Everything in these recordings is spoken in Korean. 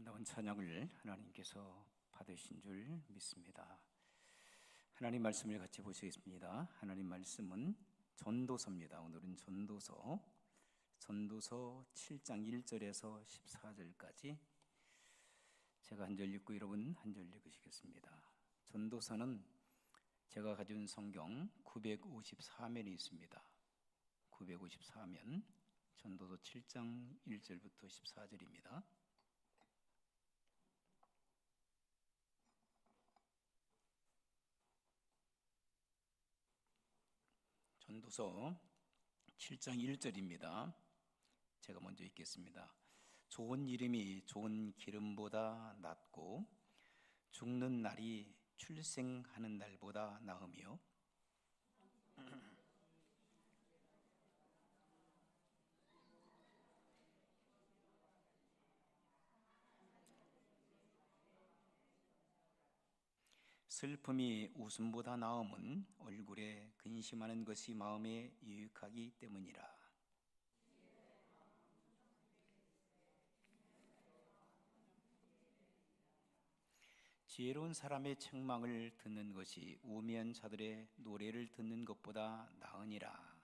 아름다운 찬양을 하나님께서 받으신 줄 믿습니다. 하나님 말씀을 같이 보시겠습니다. 하나님 말씀은 전도서입니다. 오늘은 전도서 7장 1절에서 14절까지 제가 한 절 읽고 여러분 한 절 읽으시겠습니다. 전도서는 제가 가진 성경 954면이 있습니다. 954면 전도서 7장 1절부터 14절입니다. 전도서 7장 1절입니다. 제가 먼저 읽겠습니다. 좋은 이름이 좋은 기름보다 낫고 죽는 날이 출생하는 날보다 나으며 슬픔이 웃음보다 나음은 얼굴에 근심하는 것이 마음에 유익하기 때문이라. 지혜로운 사람의 책망을 듣는 것이 우매한 자들의 노래를 듣는 것보다 나으니라.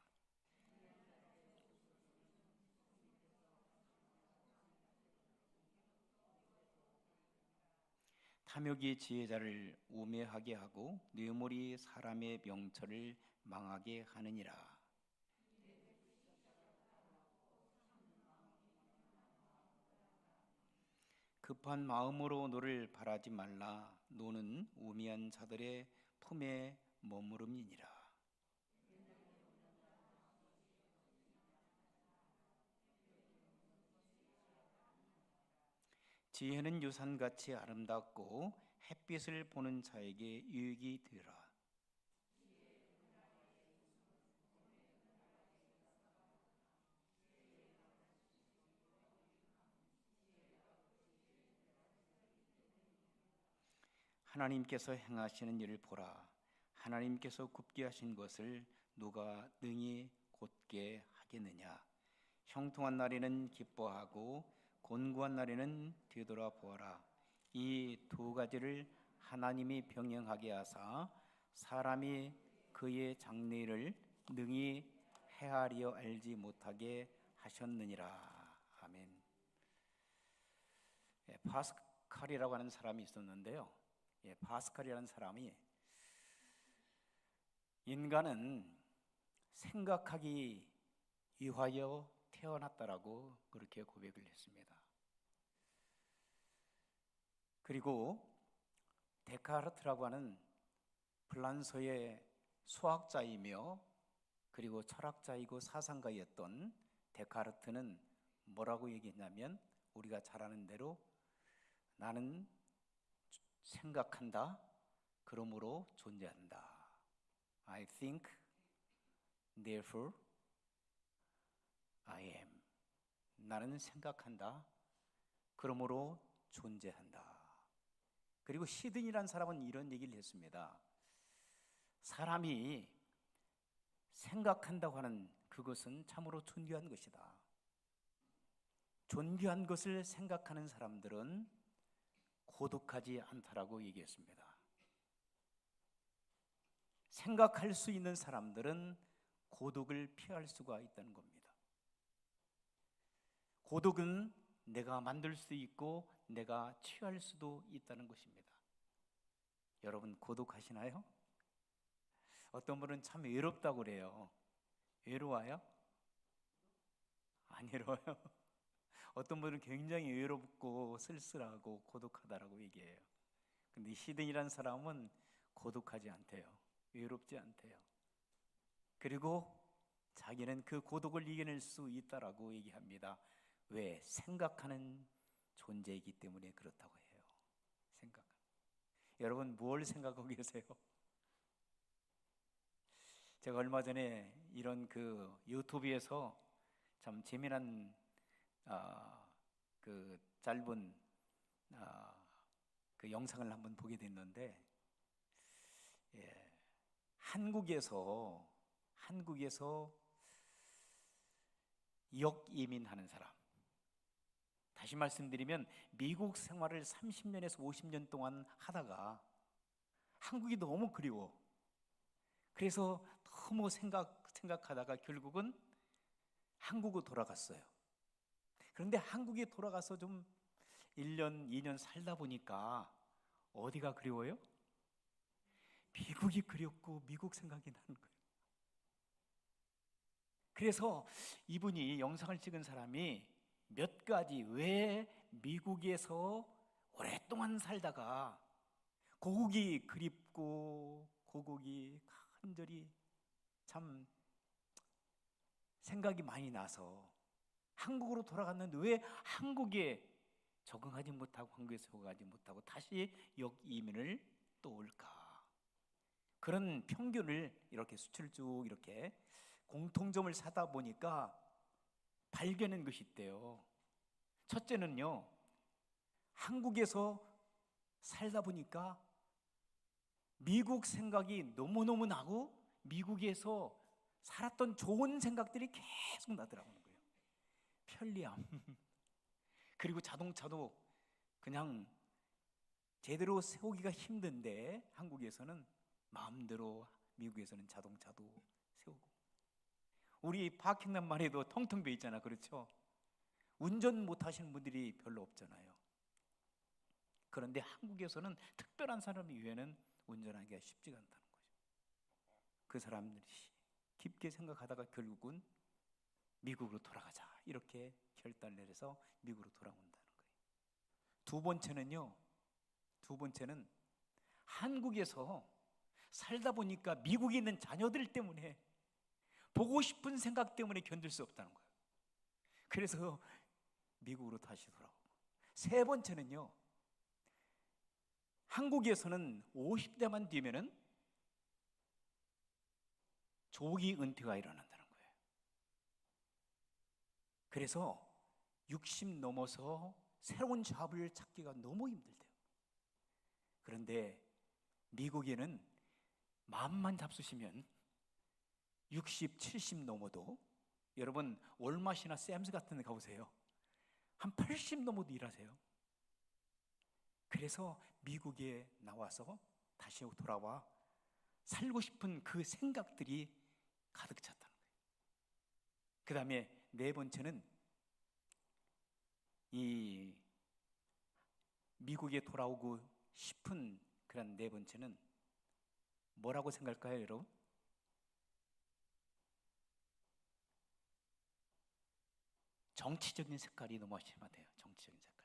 탐욕이 지혜자를 우매하게 하고 뇌물이 사람의 명철을 망하게 하느니라. 급한 마음으로 노를 바라지 말라. 노는 우매한 자들의 품에 머무름이니라. 지혜는 유산같이 아름답고 햇빛을 보는 자에게 유익이 되라. 하나님께서 행하시는 일을 보라. 하나님께서 굽게 하신 것을 누가 능히 곧게 하겠느냐. 형통한 날에는 기뻐하고 곤고한 날에는 되돌아보아라. 이 두 가지를 하나님이 병행하게 하사 사람이 그의 장래를 능히 헤아려 알지 못하게 하셨느니라. 아멘. 파스칼이라고 하는 사람이 있었는데요. 파스칼이라는 사람이 인간은 생각하기 위하여 태어났다라고 그렇게 고백을 했습니다. 그리고 데카르트라고 하는 프랑스의 수학자이며 그리고 철학자이고 사상가였던 데카르트는 뭐라고 얘기했냐면 우리가 잘 아는 대로 나는 생각한다. 그러므로 존재한다. I think, therefore I am. 나는 생각한다. 그러므로 존재한다. 그리고 시든이라는 사람은 이런 얘기를 했습니다. 사람이 생각한다고 하는 그것은 참으로 존귀한 것이다. 존귀한 것을 생각하는 사람들은 고독하지 않다라고 얘기했습니다. 생각할 수 있는 사람들은 고독을 피할 수가 있다는 겁니다. 고독은 내가 만들 수 있고 내가 취할 수도 있다는 것입니다. 여러분 고독하시나요? 어떤 분은 참 외롭다고 그래요. 외로워요? 안 외로워요? 어떤 분은 굉장히 외롭고 쓸쓸하고 고독하다라고 얘기해요. 근데 시든이라는 사람은 고독하지 않대요. 외롭지 않대요. 그리고 자기는 그 고독을 이겨낼 수 있다라고 얘기합니다. 왜? 생각하는 존재이기 때문에 그렇다고 해요. 여러분 뭘 생각하고 계세요? 제가 얼마 전에 이런 그 유튜브에서 참 재미난 그 짧은 그 영상을 한번 보게 됐는데, 한국에서 역이민하는 사람, 다시 다시 말씀드리면 미국 생활을 30년에서 50년 동안 하다가 한국이 너무 그리워. 그래서 너무 생각하다가 결국은 한국으로 돌아갔어요. 그런데 한국에 돌아가서 좀 1년, 2년 살다 보니까 어디가 그리워요? 미국이 그립고 미국 생각이 나는 거예요. 그래서 이분이 영상을 찍은 사람이 몇 가지 왜 미국에서 오랫동안 살다가 고국이 그립고 고국이 간절히 참 생각이 많이 나서 한국으로 돌아갔는데 왜 한국에 적응하지 못하고 한국에 적응하지 못하고 다시 역이민을 또 올까? 그런 평균을 이렇게 수치를 쭉 이렇게 공통점을 사다 보니까 발견한 것이 있대요. 첫째는요, 한국에서 살다 보니까 미국 생각이 너무너무 나고 미국에서 살았던 좋은 생각들이 계속 나더라고요. 편리함. 그리고 자동차도 그냥 제대로 세우기가 힘든데 한국에서는 마음대로, 미국에서는 자동차도 세우고, 우리 파킹란만 해도 텅텅 비어 있잖아. 그렇죠? 운전 못 하시는 분들이 별로 없잖아요. 그런데 한국에서는 특별한 사람 이외에는 운전하기가 쉽지가 않다는 거죠. 그 사람들이 깊게 생각하다가 결국은 미국으로 돌아가자 이렇게 결단을 내려서 미국으로 돌아온다는 거예요. 두 번째는 한국에서 살다 보니까 미국에 있는 자녀들 때문에 보고 싶은 생각 때문에 견딜 수 없다는 거예요. 그래서 미국으로 다시 돌아오고, 세 번째는요, 한국에서는 50대만 되면은 조기 은퇴가 일어난다는 거예요. 그래서 60 넘어서 새로운 잡을 찾기가 너무 힘들대요. 그런데 미국에는 마음만 잡수시면 60, 70 넘어도, 여러분 월마트나 샘스 같은 데 가보세요. 한 80 넘어도 일하세요. 그래서 미국에 나와서 다시 돌아와 살고 싶은 그 생각들이 가득 찼다는 거예요. 그 다음에 네 번째는 이 미국에 돌아오고 싶은 그런 네 번째는 뭐라고 생각할까요, 여러분? 정치적인 색깔이 너무 심하대요. 정치적인 색깔.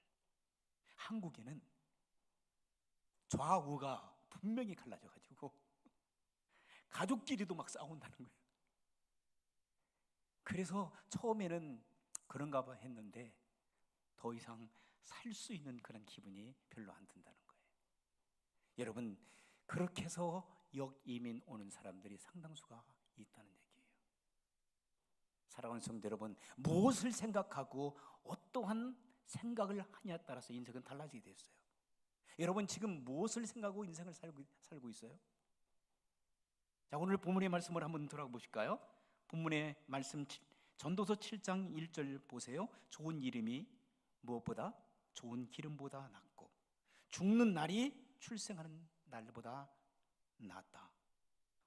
한국에는 좌우가 분명히 갈라져가지고 가족끼리도 막 싸운다는 거예요. 그래서 처음에는 그런가 봐 했는데 더 이상 살 수 있는 그런 기분이 별로 안 든다는 거예요. 여러분, 그렇게 해서 역이민 오는 사람들이 상당수가 있다는 얘기예요. 사랑하는 성도 여러분, 무엇을 생각하고 어떠한 생각을 하냐에 따라서 인생은 달라지게 됐어요. 여러분 지금 무엇을 생각하고 인생을 살고 있어요? 자, 오늘 본문의 말씀을 한번 돌아보실까요? 본문의 말씀 전도서 7장 1절 보세요. 좋은 이름이 무엇보다 좋은 기름보다 낫고 죽는 날이 출생하는 날보다 낫다.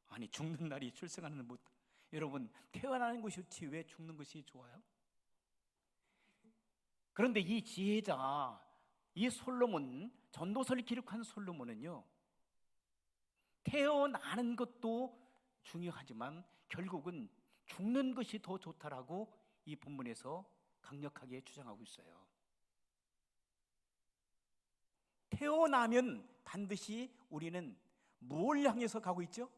아니, 죽는 날이 출생하는 것, 여러분 태어나는 것이 좋지 왜 죽는 것이 좋아요? 그런데 이 지혜자, 이 솔로몬, 전도서를 기록한 솔로몬은요, 태어나는 것도 중요하지만 결국은 죽는 것이 더 좋다라고 이 본문에서 강력하게 주장하고 있어요. 태어나면 반드시 우리는 뭘 향해서 가고 있죠?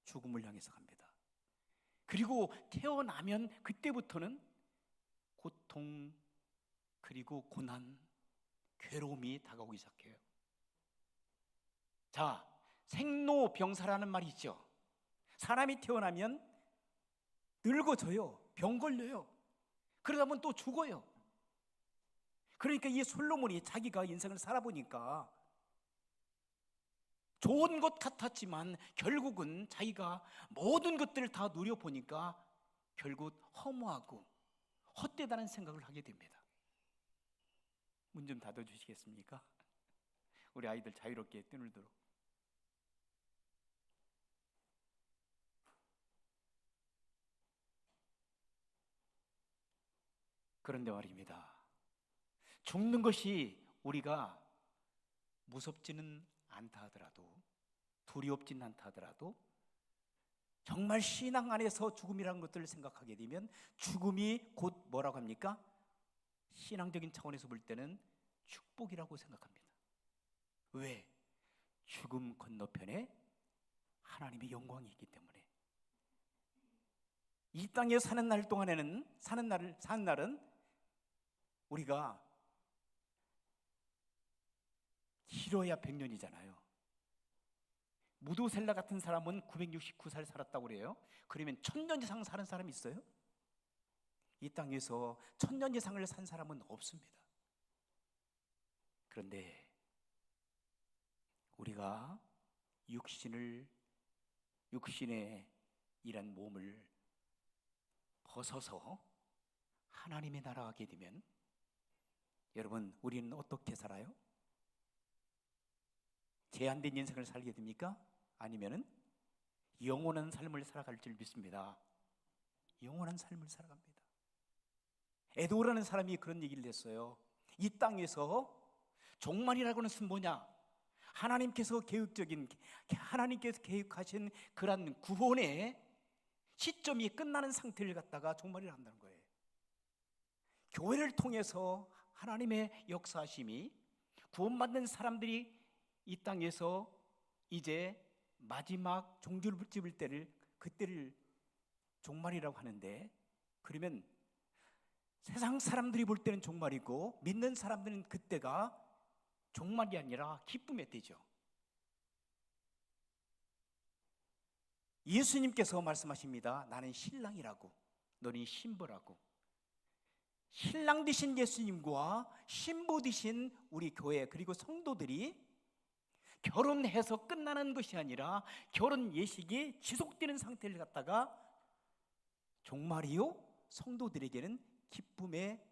죽음을 향해서 갑니다. 그리고 태어나면 그때부터는 고통, 그리고 고난, 괴로움이 다가오기 시작해요. 자, 생로병사라는 말이 있죠. 사람이 태어나면 늙어져요. 병 걸려요. 그러다 보면 또 죽어요. 그러니까 이 솔로몬이 자기가 인생을 살아보니까 좋은 것 같았지만 결국은 자기가 모든 것들을 다 누려보니까 결국 허무하고 헛되다는 생각을 하게 됩니다. 문 좀 닫아주시겠습니까? 우리 아이들 자유롭게 뛰놀도록. 그런데 말입니다, 죽는 것이 우리가 무섭지는 않다 하더라도, 두렵지는 않다 하더라도, 정말 신앙 안에서 죽음이라는 것들을 생각하게 되면 죽음이 곧 뭐라고 합니까? 신앙적인 차원에서 볼 때는 축복이라고 생각합니다. 왜? 죽음 건너편에 하나님의 영광이 있기 때문에. 이 땅에 사는 날 동안에는, 사는 날은 우리가 길어야 100년이잖아요. 무두셀라 같은 사람은 969살 살았다고 그래요. 그러면 1000년 이상 사는 사람이 있어요? 이 땅에서 1000년 이상을 산 사람은 없습니다. 그런데 우리가 육신의 이란 몸을 벗어서 하나님의 나라 가게 되면, 여러분, 우리는 어떻게 살아요? 제한된 인생을 살게 됩니까? 아니면은 영원한 삶을 살아갈 줄 믿습니다. 영원한 삶을 살아갑니다. 에도라는 사람이 그런 얘기를 했어요. 이 땅에서 종말이라고 하는 것은 뭐냐? 하나님께서 계획하신 그런 구원의 시점이 끝나는 상태를 갖다가 종말이라 한다는 거예요. 교회를 통해서 하나님의 역사하심이, 구원받는 사람들이 이 땅에서 이제 마지막 종주를 찝을 그때를 종말이라고 하는데, 그러면 세상 사람들이 볼 때는 종말이고 믿는 사람들은 그때가 종말이 아니라 기쁨의 때죠. 예수님께서 말씀하십니다. 나는 신랑이라고, 너는 신부라고. 신랑 되신 예수님과 신부 되신 우리 교회, 그리고 성도들이 결혼해서 끝나는 것이 아니라 결혼 예식이 지속되는 상태를 갖다가 종말이요, 성도들에게는 기쁨의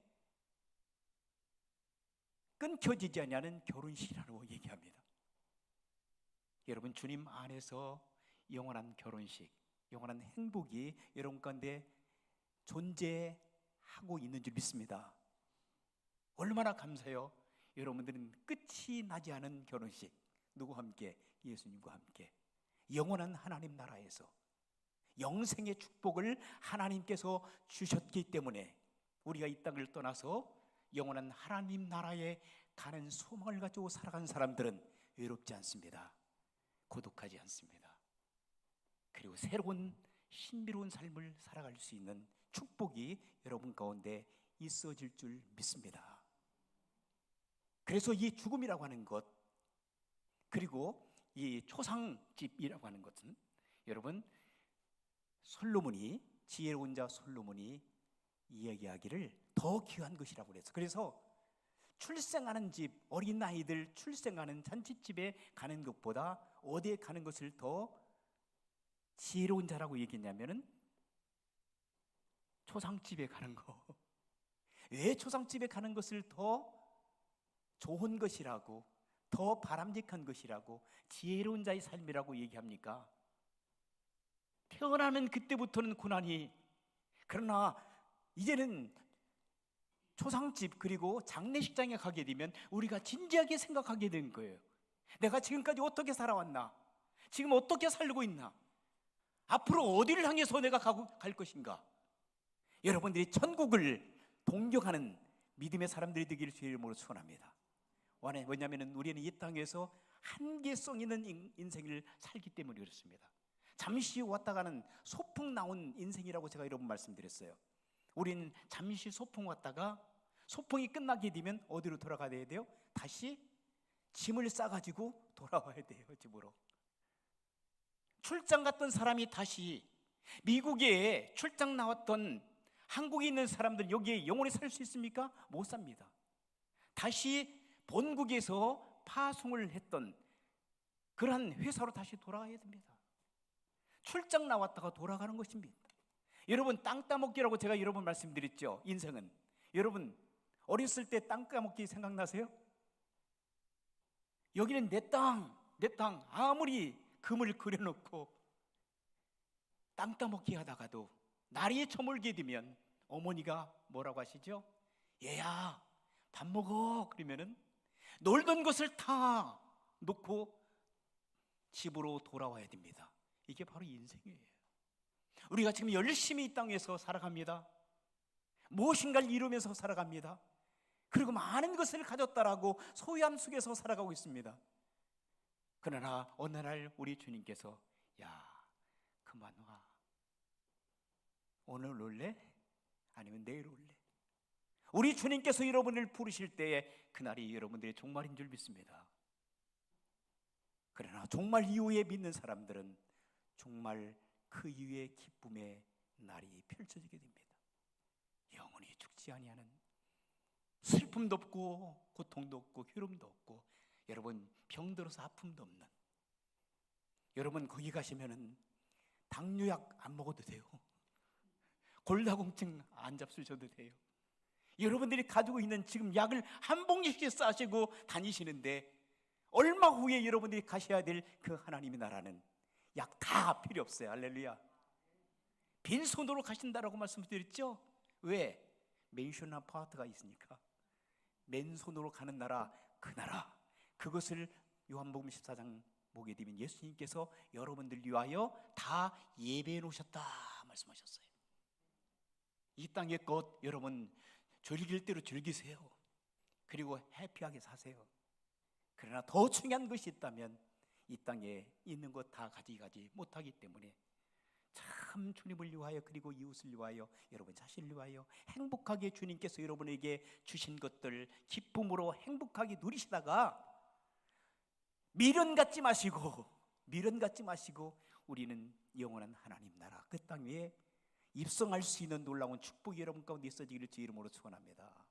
끊겨지지 않는 결혼식이라고 얘기합니다. 여러분, 주님 안에서 영원한 결혼식, 영원한 행복이 여러분 가운데 존재하고 있는 줄 믿습니다. 얼마나 감사해요. 여러분들은 끝이 나지 않은 결혼식, 누구와 함께? 예수님과 함께 영원한 하나님 나라에서 영생의 축복을 하나님께서 주셨기 때문에 우리가 이 땅을 떠나서 영원한 하나님 나라에 가는 소망을 가지고 살아간 사람들은 외롭지 않습니다. 고독하지 않습니다. 그리고 새로운 신비로운 삶을 살아갈 수 있는 축복이 여러분 가운데 있어질 줄 믿습니다. 그래서 이 죽음이라고 하는 것, 그리고 이 초상집이라고 하는 것은, 여러분, 솔로몬이, 지혜로운 자 솔로몬이 이야기하기를 더 귀한 것이라고 그래서, 그래서 출생하는 집, 어린 아이들 출생하는 잔치집에 가는 것보다 어디에 가는 것을 더 지혜로운 자라고 얘기했냐면은 초상집에 가는 거. 왜 초상집에 가는 것을 더 좋은 것이라고, 더 바람직한 것이라고, 지혜로운 자의 삶이라고 얘기합니까? 태어나면 그때부터는 고난이, 그러나 이제는 초상집 그리고 장례식장에 가게 되면 우리가 진지하게 생각하게 된 거예요. 내가 지금까지 어떻게 살아왔나? 지금 어떻게 살고 있나? 앞으로 어디를 향해서 내가 갈 것인가? 여러분들이 천국을 동경하는 믿음의 사람들이 되기를 주의 이름으로 축원합니다. 왜냐하면 우리는 이 땅에서 한계성 있는 인생을 살기 때문에 그렇습니다. 잠시 왔다 가는 소풍 나온 인생이라고 제가 여러분 말씀드렸어요. 우리는 잠시 소풍 왔다가 소풍이 끝나게 되면 어디로 돌아가야 돼요? 다시 짐을 싸가지고 돌아와야 돼요, 집으로. 출장 갔던 사람이 다시 미국에 출장 나왔던 한국에 있는 사람들 여기에 영원히 살 수 있습니까? 못 삽니다. 다시 본국에서 파송을 했던 그러한 회사로 다시 돌아가야 됩니다. 출장 나왔다가 돌아가는 것입니다. 여러분, 땅 따먹기라고 제가 여러 번 말씀드렸죠. 인생은 여러분 어렸을 때 땅 까먹기 생각나세요? 여기는 내 땅, 내 땅. 아무리 금을 그려놓고 땅 따먹기 하다가도 날이 저물게 되면 어머니가 뭐라고 하시죠? 얘야, 밥 먹어. 그러면은 놀던 것을 다 놓고 집으로 돌아와야 됩니다. 이게 바로 인생이에요. 우리가 지금 열심히 이 땅에서 살아갑니다. 무엇인가를 이루면서 살아갑니다. 그리고 많은 것을 가졌다라고 소유함 속에서 살아가고 있습니다. 그러나 어느 날 우리 주님께서 야, 그만 와. 오늘 올래? 아니면 내일 올래? 우리 주님께서 여러분을 부르실 때에 그날이 여러분들의 종말인 줄 믿습니다. 그러나 종말 이후에 믿는 사람들은 정말 그 이후에 기쁨의 날이 펼쳐지게 됩니다. 영원히 죽지 아니하는, 슬픔도 없고 고통도 없고 괴로움도 없고, 여러분 병들어서 아픔도 없는, 여러분 거기 가시면은 당뇨약 안 먹어도 돼요. 골다공증 안 잡수셔도 돼요. 여러분들이 가지고 있는 지금 약을 한 봉지씩 싸시고 다니시는데 얼마 후에 여러분들이 가셔야 될 그 하나님의 나라는 약 다 필요 없어요. 할렐루야. 빈손으로 가신다라고 말씀드렸죠. 왜? 맨션 아파트가 있으니까. 맨손으로 가는 나라, 그 나라, 그것을 요한복음 14장 보게 되면 예수님께서 여러분들 위하여 다 예배해 놓으셨다 말씀하셨어요. 이 땅의 것 여러분 즐길 대로 즐기세요. 그리고 해피하게 사세요. 그러나 더 중요한 것이 있다면 이 땅에 있는 것 다 가지가지 못하기 때문에 참 주님을 위하여, 그리고 이웃을 위하여, 여러분 자신을 위하여 행복하게 주님께서 여러분에게 주신 것들 기쁨으로 행복하게 누리시다가 미련 갖지 마시고 우리는 영원한 하나님 나라 그 땅 위에 입성할 수 있는 놀라운 축복이 여러분 가운데 있어지기를 주 이름으로 축원합니다.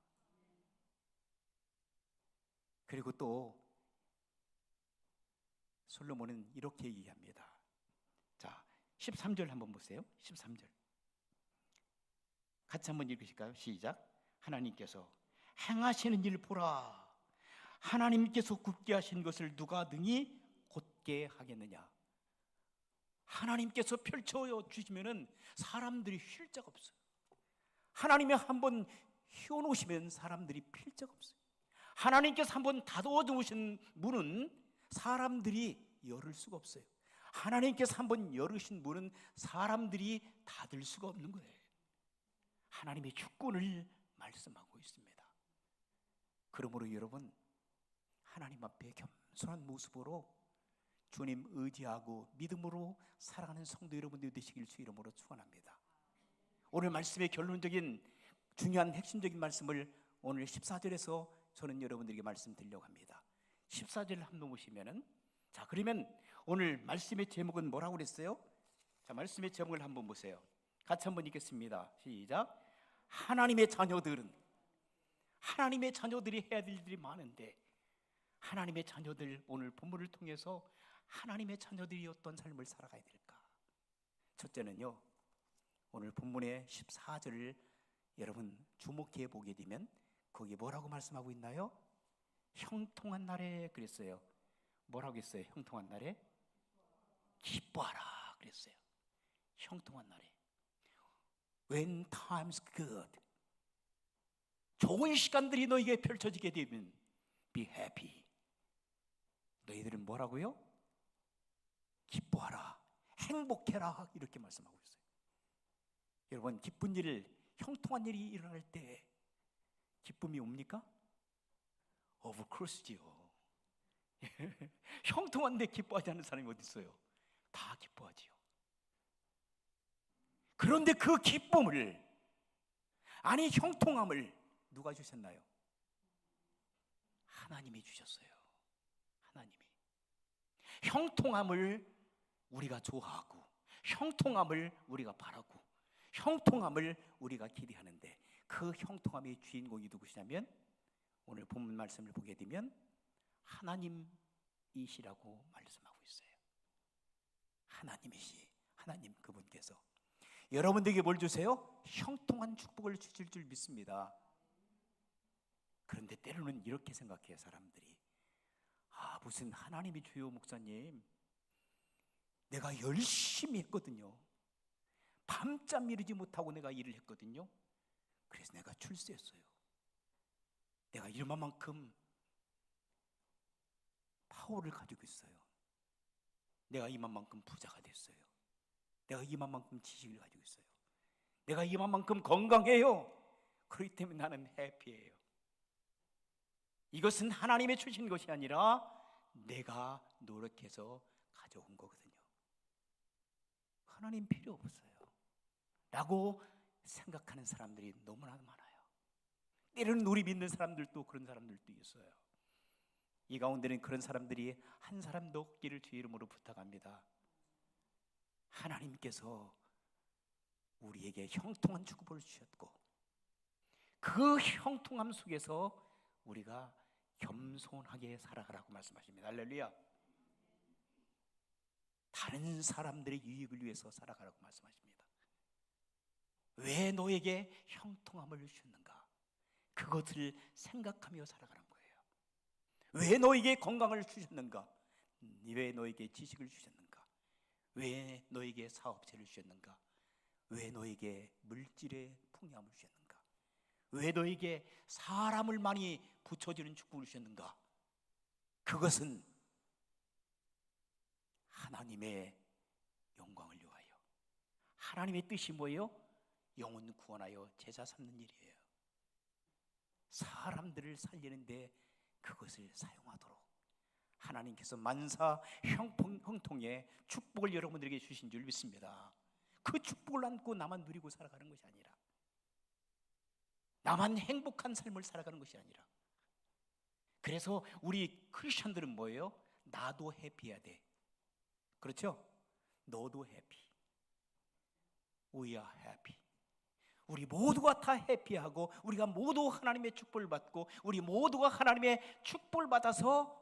그리고 또 솔로몬은 이렇게 얘기합니다. 자, 13절 한번 보세요. 13절 같이 한번 읽으실까요? 시작. 하나님께서 행하시는 일 보라. 하나님께서 굳게 하신 것을 누가 능히 곧게 하겠느냐. 하나님께서 펼쳐주시면은 사람들이 쉴 자가 없어요. 하나님이 한번 휘어놓으시면 사람들이 필 자가 없어요. 하나님께서 한번 닫아놓으신 문은 사람들이 열을 수가 없어요. 하나님께서 한번 열으신 문은 사람들이 닫을 수가 없는 거예요. 하나님의 주권을 말씀하고 있습니다. 그러므로 여러분 하나님 앞에 겸손한 모습으로 주님 의지하고 믿음으로 살아가는 성도 여러분들이 되시길 주 이름으로 축원합니다. 오늘 말씀의 결론적인 중요한 핵심적인 말씀을 오늘 14절에서 저는 여러분들에게 말씀드리려고 합니다. 14절을 한번 보시면은, 자, 그러면 오늘 말씀의 제목은 뭐라고 그랬어요? 자, 말씀의 제목을 한번 보세요. 같이 한번 읽겠습니다. 시작. 하나님의 자녀들이 해야 될 일이 많은데, 하나님의 자녀들, 오늘 본문을 통해서 하나님의 자녀들이 어떤 삶을 살아가야 될까? 첫째는요, 오늘 본문의 14절을 여러분 주목해 보게 되면 거기 뭐라고 말씀하고 있나요? 형통한 날에 그랬어요. 뭐라고 했어요? 형통한 날에 기뻐하라 그랬어요. 형통한 날에, When time's good, 좋은 시간들이 너에게 펼쳐지게 되면 be happy. 너희들은 뭐라고요? 기뻐하라, 행복해라, 이렇게 말씀하고 있어요. 여러분 기쁜 일, 형통한 일이 일어날 때 기쁨이 옵니까? Of course지요. 형통한데 기뻐하지 않는 사람이 어디 있어요? 다 기뻐하지요. 그런데 그 기쁨을, 아니 형통함을 누가 주셨나요? 하나님이 주셨어요. 하나님이. 형통함을 우리가 좋아하고, 형통함을 우리가 바라고, 형통함을 우리가 기대하는데 그 형통함의 주인공이 누구시냐면 오늘 본문 말씀을 보게 되면 하나님이시라고 말씀하고 있어요. 하나님 그분께서 여러분들에게 뭘 주세요? 형통한 축복을 주실 줄 믿습니다. 때로는 이렇게 생각해요, 사람들이. 무슨 하나님이 주요 목사님, 내가 열심히 했거든요. 밤잠 이루지 못하고 내가 일을 했거든요. 그래서 내가 출세했어요. 내가 이만큼 파워를 가지고 있어요. 내가 이만큼 부자가 됐어요. 내가 이만큼 지식을 가지고 있어요. 내가 이만큼 건강해요. 그렇기 때문에 나는 해피해요. 이것은 하나님의 주신 것이 아니라 내가 노력해서 가져온 거거든요. 하나님 필요 없어요 라고 생각하는 사람들이 너무나 많아요. 때로는 우리 믿는 사람들도 그런 사람들도 있어요. 이 가운데는 그런 사람들이 한 사람도 없기를 주의 이름으로 부탁합니다. 하나님께서 우리에게 형통한 축복을 주셨고 그 형통함 속에서 우리가 겸손하게 살아가라고 말씀하십니다. 할렐루야. 다른 사람들의 유익을 위해서 살아가라고 말씀하십니다. 왜 너에게 형통함을 주셨는가? 그것을 생각하며 살아가는 거예요. 왜 너에게 건강을 주셨는가? 왜 너에게 지식을 주셨는가? 왜 너에게 사업체를 주셨는가? 왜 너에게 물질의 풍요함을 주셨는가? 왜 너에게 사람을 많이 붙여주는 축복을 주셨는가? 그것은 하나님의 영광을 위하여, 하나님의 뜻이 뭐예요? 영혼 구원하여 제자 삼는 일이에요. 사람들을 살리는데 그것을 사용하도록 하나님께서 만사 형통의 축복을 여러분들에게 주신 줄 믿습니다. 그 축복을 안고 나만 누리고 살아가는 것이 아니라, 나만 행복한 삶을 살아가는 것이 아니라, 그래서 우리 크리스천들은 뭐예요? 나도 해피해야 돼. 그렇죠? 너도 해피. We are happy. 우리 모두가 다 해피하고 우리가 모두 하나님의 축복을 받고 우리 모두가 하나님의 축복을 받아서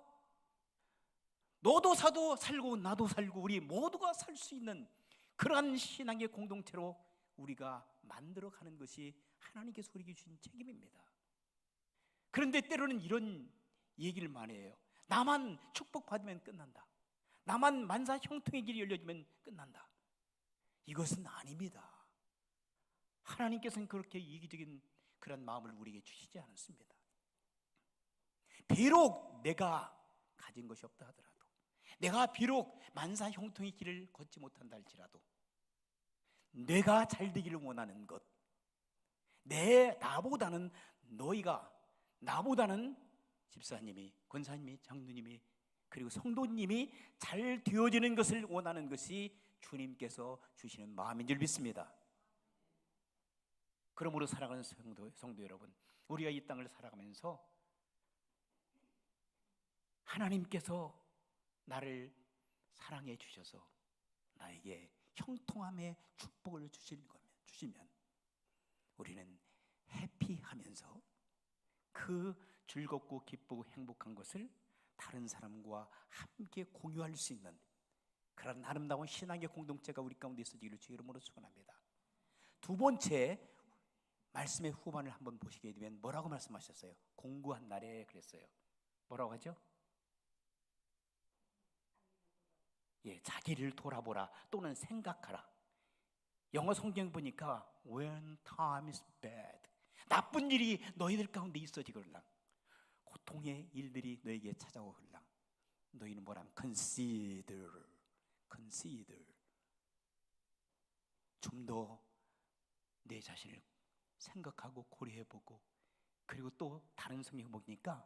너도 살고 나도 살고 우리 모두가 살 수 있는 그러한 신앙의 공동체로 우리가 만들어가는 것이 하나님께서 우리에게 주신 책임입니다. 그런데 때로는 이런 얘기를 많이 해요. 나만 축복받으면 끝난다. 나만 만사 형통의 길이 열려지면 끝난다. 이것은 아닙니다. 하나님께서는 그렇게 이기적인 그런 마음을 우리에게 주시지 않았습니다. 비록 내가 가진 것이 없다 하더라도, 내가 비록 만사 형통의 길을 걷지 못한다 할지라도, 내가 잘 되기를 원하는 것, 나보다는 나보다는 집사님이, 권사님이, 장로님이, 그리고 성도님이 잘 되어지는 것을 원하는 것이 주님께서 주시는 마음인 줄 믿습니다. 그러므로 살아가는 성도 여러분, 우리가 이 땅을 살아가면서 하나님께서 나를 사랑해 주셔서 나에게 형통함의 축복을 주시면 우리는 해피하면서 그 즐겁고 기쁘고 행복한 것을 다른 사람과 함께 공유할 수 있는 그런 아름다운 신앙의 공동체가 우리 가운데 있어지기를 주의 이름으로 축원합니다. 두 번째, 말씀의 후반을 한번 보시게 되면 뭐라고 말씀하셨어요? 공고한 날에 그랬어요. 뭐라고 하죠? 자기를 돌아보라 또는 생각하라. 영어 성경 보니까 when time is bad, 나쁜 일이 너희들 가운데 있어지거라, 고통의 일들이 너에게 찾아오거라, 너희는 뭐라면 consider 좀 더 내 자신을 생각하고 고려해보고, 그리고 또 다른 성경 보니까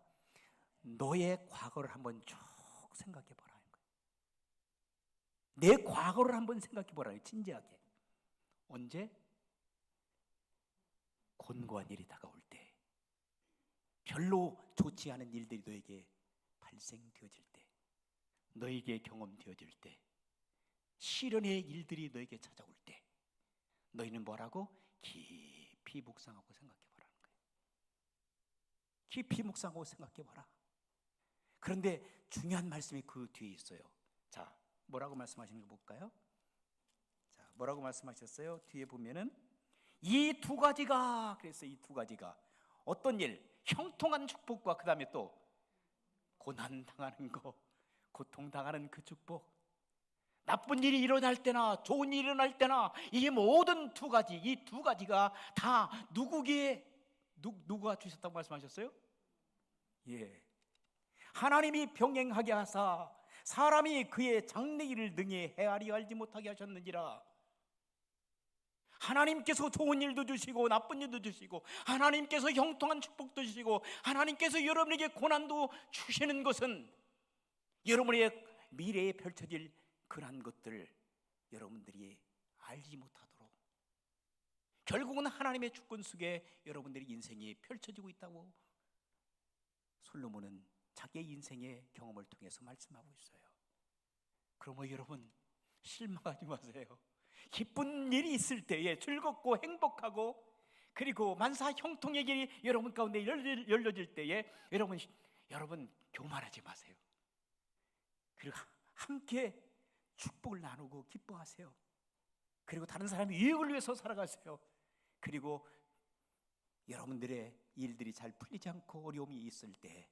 너의 과거를 한번 쭉 생각해보라. 내 과거를 한번 생각해보라. 진지하게. 언제? 곤고한 일이 다가올 때, 별로 좋지 않은 일들이 너에게 발생되어질 때, 너에게 경험되어질 때, 시련의 일들이 너에게 찾아올 때, 너희는 뭐라고? 깊이 묵상하고 생각해보라는 거예요. 깊이 묵상하고 생각해봐라. 그런데 중요한 말씀이 그 뒤에 있어요. 자, 뭐라고 말씀하시는 거 볼까요? 자, 뭐라고 말씀하셨어요? 뒤에 보면은 이 두 가지가, 그랬어요. 이 두 가지가 어떤 일? 형통한 축복과 그 다음에 또 고난 당하는 거, 고통 당하는 그 축복, 나쁜 일이 일어날 때나 좋은 일이 일어날 때나 이 모든 두 가지, 이 두 가지가 다 누구가 주셨다고 말씀하셨어요? 예, 하나님이 병행하게 하사 사람이 그의 장래일을 능히 헤아려 알지 못하게 하셨느니라. 하나님께서 좋은 일도 주시고 나쁜 일도 주시고 하나님께서 형통한 축복도 주시고 하나님께서 여러분에게 고난도 주시는 것은 여러분의 미래에 펼쳐질 그러한 것들을 여러분들이 알지 못하도록 결국은 하나님의 주권 속에 여러분들의 인생이 펼쳐지고 있다고 솔로몬은 자기의 인생의 경험을 통해서 말씀하고 있어요. 그러므로 여러분 실망하지 마세요. 기쁜 일이 있을 때에 즐겁고 행복하고 그리고 만사 형통의 길이 여러분 가운데 열려질 때에 여러분 교만하지 마세요. 그리고 함께 축복을 나누고 기뻐하세요. 그리고 다른 사람의 유익을 위해서 살아가세요. 그리고 여러분들의 일들이 잘 풀리지 않고 어려움이 있을 때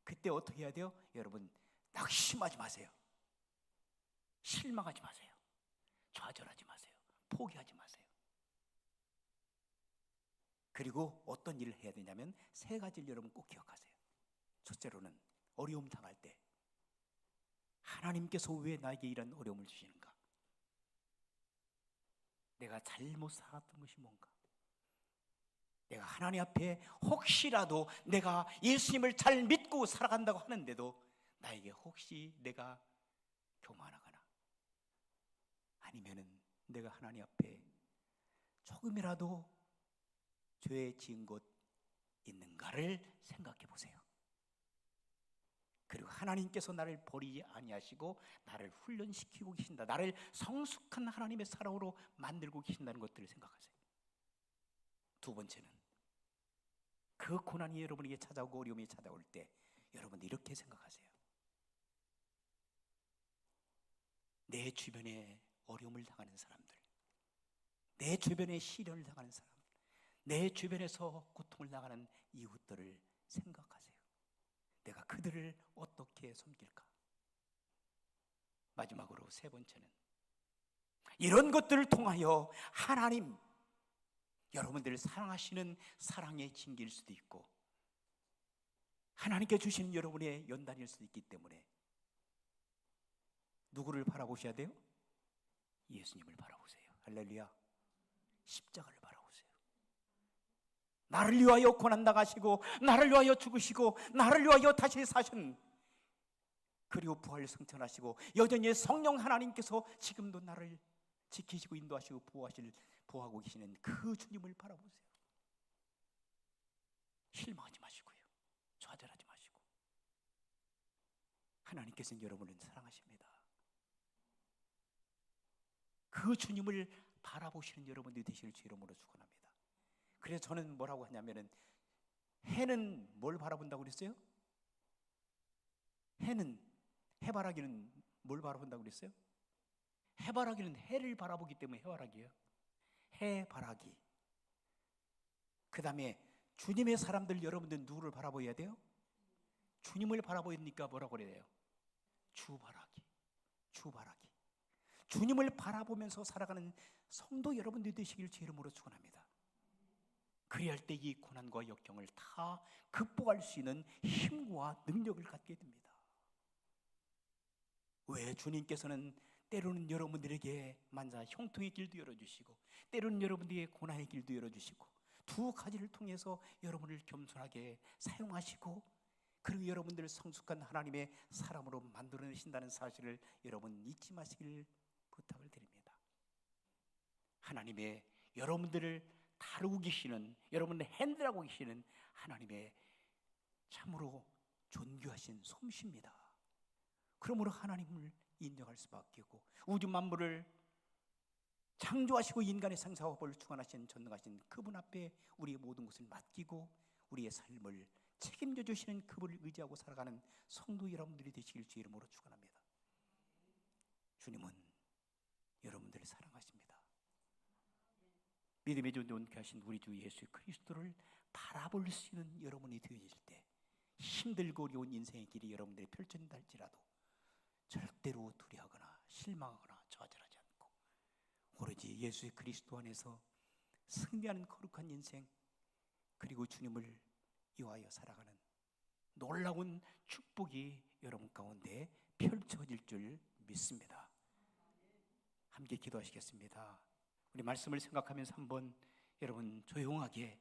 그때 어떻게 해야 돼요? 여러분 낙심하지 마세요. 실망하지 마세요. 좌절하지 마세요. 포기하지 마세요. 그리고 어떤 일을 해야 되냐면 세 가지를 여러분 꼭 기억하세요. 첫째로는 어려움 당할 때 하나님께서 왜 나에게 이런 어려움을 주시는가? 내가 잘못 살았던 것이 뭔가? 내가 하나님 앞에 혹시라도 내가 예수님을 잘 믿고 살아간다고 하는데도 나에게 혹시 내가 교만하거나 아니면은 내가 하나님 앞에 조금이라도 죄 지은 것 있는가를 생각해 보세요. 그리고 하나님께서 나를 버리지 아니하시고 나를 훈련시키고 계신다. 나를 성숙한 하나님의 사랑으로 만들고 계신다는 것들을 생각하세요. 두 번째는 그 고난이 여러분에게 찾아오고 어려움이 찾아올 때 여러분 이렇게 생각하세요. 내 주변에 어려움을 당하는 사람들, 내 주변에 시련을 당하는 사람, 내 주변에서 고통을 당하는 이웃들을 생각하세요. 내가 그들을 어떻게 섬길까? 마지막으로 세 번째는 이런 것들을 통하여 하나님 여러분들을 사랑하시는 사랑의 징계일 수도 있고 하나님께 주시는 여러분의 연단일 수도 있기 때문에 누구를 바라보셔야 돼요? 예수님을 바라보세요. 할렐루야. 십자가를 바라보세요. 나를 위하여 고난당하시고 나를 위하여 죽으시고 나를 위하여 다시 사신 그리고 부활 승천하시고 여전히 성령 하나님께서 지금도 나를 지키시고 인도하시고 보호하고 계시는 그 주님을 바라보세요. 실망하지 마시고요. 좌절하지 마시고 하나님께서는 여러분을 사랑하십니다. 그 주님을 바라보시는 여러분들이 되시길 주 이름으로 축원합니다. 그래서 저는 뭐라고 하냐면은 해는 뭘 바라본다고 그랬어요? 해바라기는 뭘 바라본다고 그랬어요? 해바라기는 해를 바라보기 때문에 해바라기예요. 해바라기. 그 다음에 주님의 사람들 여러분들 누구를 바라보아야 돼요? 주님을 바라보니까 뭐라고 그래야 돼요? 주바라기. 주님을 바라보면서 살아가는 성도 여러분들 되시길 주 이름으로 축원합니다. 그리할 때 이 고난과 역경을 다 극복할 수 있는 힘과 능력을 갖게 됩니다. 왜 주님께서는 때로는 여러분들에게 만사 형통의 길도 열어주시고 때로는 여러분들에게 고난의 길도 열어주시고 두 가지를 통해서 여러분을 겸손하게 사용하시고 그리고 여러분들을 성숙한 하나님의 사람으로 만들어내신다는 사실을 여러분 잊지 마시길 부탁을 드립니다. 하나님의 여러분들을 다루고 계시는 여러분의 핸들하고 계시는 하나님의 참으로 존귀하신 솜씨입니다. 그러므로 하나님을 인정할 수밖에 없고 우주 만물을 창조하시고 인간의 생사화복을 주관하신 전능하신 그분 앞에 우리의 모든 것을 맡기고 우리의 삶을 책임져 주시는 그분을 의지하고 살아가는 성도 여러분들이 되시길 주 이름으로 축원합니다. 주님은 여러분들을 사랑하십니다. 믿음의 존재케 하신 우리 주 예수 그리스도를 바라볼 수 있는 여러분이 되어질 때 힘들고 어려운 인생의 길이 여러분들이 펼쳐진다 할지라도 절대로 두려워하거나 실망하거나 좌절하지 않고 오로지 예수 그리스도 안에서 승리하는 거룩한 인생, 그리고 주님을 위하여 살아가는 놀라운 축복이 여러분 가운데 펼쳐질 줄 믿습니다. 함께 기도하시겠습니다. 우리 말씀을 생각하면서 한번 여러분 조용하게